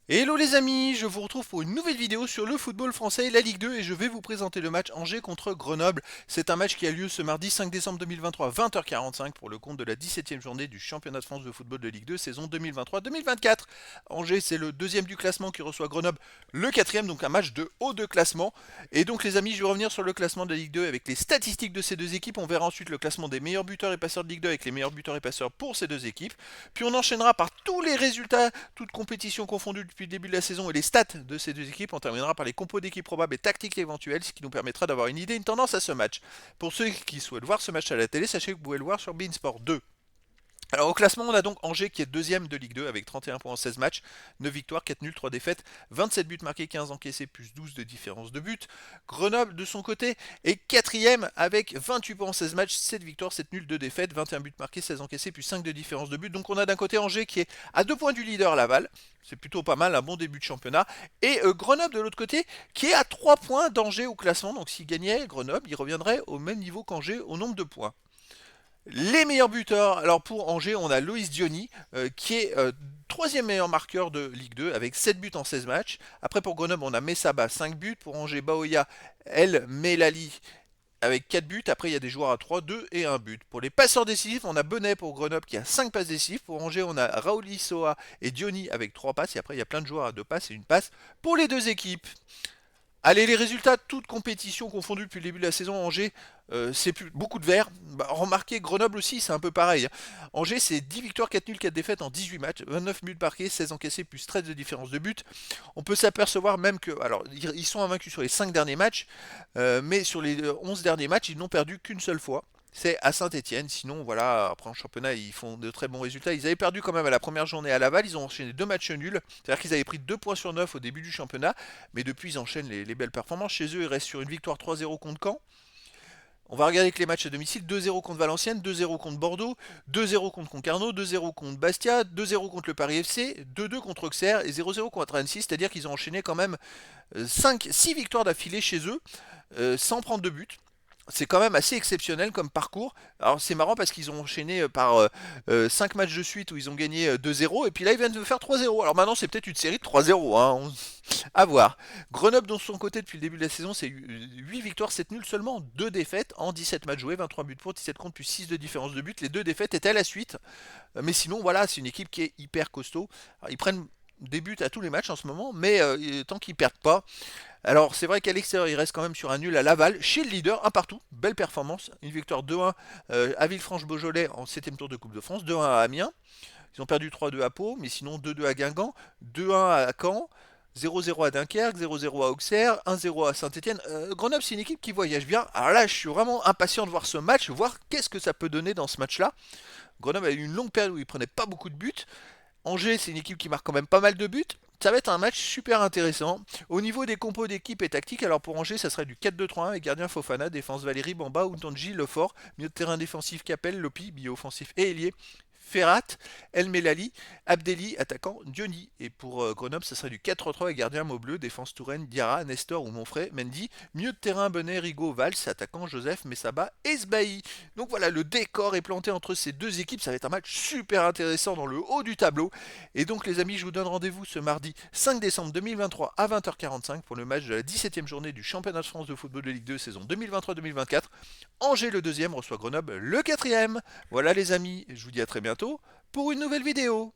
Hello les amis, je vous retrouve pour une nouvelle vidéo sur le football français et la Ligue 2 et je vais vous présenter le match Angers contre Grenoble. C'est un match qui a lieu ce mardi 5 décembre 2023 20h45 pour le compte de la 17e journée du championnat de France de football de Ligue 2 saison 2023-2024. Angers c'est le deuxième du classement qui reçoit Grenoble le quatrième, donc un match de haut de classement. Et donc les amis, je vais revenir sur le classement de la Ligue 2 avec les statistiques de ces deux équipes. On verra ensuite le classement des meilleurs buteurs et passeurs de Ligue 2 avec les meilleurs buteurs et passeurs pour ces deux équipes. Puis on enchaînera par tous les résultats, toutes compétitions confondues depuis le début de la saison et les stats de ces deux équipes. On terminera par les compos d'équipes probables et tactiques éventuelles, ce qui nous permettra d'avoir une idée, une tendance à ce match. Pour ceux qui souhaitent voir ce match à la télé, sachez que vous pouvez le voir sur Beansport 2. Alors au classement, on a donc Angers qui est deuxième de Ligue 2 avec 31 points en 16 matchs, 9 victoires, 4 nuls, 3 défaites, 27 buts marqués, 15 encaissés, plus 12 de différence de but. Grenoble de son côté est quatrième avec 28 points en 16 matchs, 7 victoires, 7 nuls, 2 défaites, 21 buts marqués, 16 encaissés, plus 5 de différence de but. Donc on a d'un côté Angers qui est à 2 points du leader Laval, c'est plutôt pas mal, un bon début de championnat. Et Grenoble de l'autre côté qui est à 3 points d'Angers au classement, donc s'il gagnait Grenoble, il reviendrait au même niveau qu'Angers au nombre de points. Les meilleurs buteurs, alors pour Angers, on a Loïs Diony, qui est troisième meilleur marqueur de Ligue 2 avec 7 buts en 16 matchs. Après pour Grenoble, on a Messaba, 5 buts. Pour Angers, Baoya, El Melali avec 4 buts. Après, il y a des joueurs à 3, 2 et 1 but. Pour les passeurs décisifs, on a Bonnet pour Grenoble qui a 5 passes décisives. Pour Angers, on a Raouli Soa et Diony avec 3 passes. Et après, il y a plein de joueurs à 2 passes et une passe pour les deux équipes. Allez, les résultats, toutes compétitions confondues depuis le début de la saison, Angers, c'est beaucoup de verts. Bah, remarquez, Grenoble aussi, c'est un peu pareil. Angers, c'est 10 victoires, 4 nuls, 4 défaites en 18 matchs, 29 buts marqués, 16 encaissés, plus 13 de différence de but. On peut s'apercevoir même que, alors, ils sont invaincus sur les 5 derniers matchs, mais sur les 11 derniers matchs, ils n'ont perdu qu'une seule fois. C'est à Saint-Etienne. Sinon, voilà, après en championnat, ils font de très bons résultats. Ils avaient perdu quand même à la première journée à Laval. Ils ont enchaîné deux matchs nuls. C'est-à-dire qu'ils avaient pris 2 points sur 9 au début du championnat. Mais depuis, ils enchaînent les belles performances. Chez eux, ils restent sur une victoire 3-0 contre Caen. On va regarder avec les matchs à domicile. 2-0 contre Valenciennes, 2-0 contre Bordeaux, 2-0 contre Concarneau, 2-0 contre Bastia, 2-0 contre le Paris FC, 2-2 contre Auxerre et 0-0 contre Annecy. C'est-à-dire qu'ils ont enchaîné quand même 6 victoires d'affilée chez eux, sans prendre de but. C'est quand même assez exceptionnel comme parcours. Alors c'est marrant parce qu'ils ont enchaîné par 5 matchs de suite où ils ont gagné 2-0 et puis là ils viennent de faire 3-0. Alors maintenant c'est peut-être une série de 3-0, hein. À voir. Grenoble de son côté depuis le début de la saison c'est 8 victoires, 7 nuls, seulement 2 défaites en 17 matchs joués, 23 buts pour, 17 contre, plus 6 de différence de but. Les deux défaites étaient à la suite. Mais sinon voilà, c'est une équipe qui est hyper costaud. Alors, ils prennent des buts à tous les matchs en ce moment, mais tant qu'ils perdent pas. Alors c'est vrai qu'à l'extérieur il reste quand même sur un nul à Laval, chez le leader, un partout, belle performance, une victoire 2-1 à Villefranche-Beaujolais en 7ème tour de Coupe de France, 2-1 à Amiens, ils ont perdu 3-2 à Pau, mais sinon 2-2 à Guingamp, 2-1 à Caen, 0-0 à Dunkerque, 0-0 à Auxerre, 1-0 à Saint-Etienne. Grenoble c'est une équipe qui voyage bien, alors là je suis vraiment impatient de voir ce match, voir qu'est-ce que ça peut donner dans ce match-là. Grenoble a eu une longue période où il prenait pas beaucoup de buts, Angers, c'est une équipe qui marque quand même pas mal de buts. Ça va être un match super intéressant. Au niveau des compos d'équipe et tactique, alors pour Angers, ça serait du 4-2-3-1 avec gardien Fofana, défense Valérie, Bamba, Outonji, Lefort, milieu de terrain défensif Capel, Lopi, milieu offensif et ailier. Ferrat, El Melali, Abdelli, attaquant Diony. Et pour Grenoble, ça serait du 4-3 avec gardien Maubleu, défense Touraine, Diarra, Nestor ou Monfray, Mendy, milieu de terrain Benet, Rigaud, Valls, attaquant Joseph, Messaba et Sbailly. Donc voilà, le décor est planté entre ces deux équipes, ça va être un match super intéressant dans le haut du tableau. Et donc les amis, je vous donne rendez-vous ce mardi 5 décembre 2023 à 20h45 pour le match de la 17e journée du championnat de France de football de Ligue 2 saison 2023-2024. Angers le deuxième reçoit Grenoble le quatrième. Voilà les amis, je vous dis à très bientôt pour une nouvelle vidéo.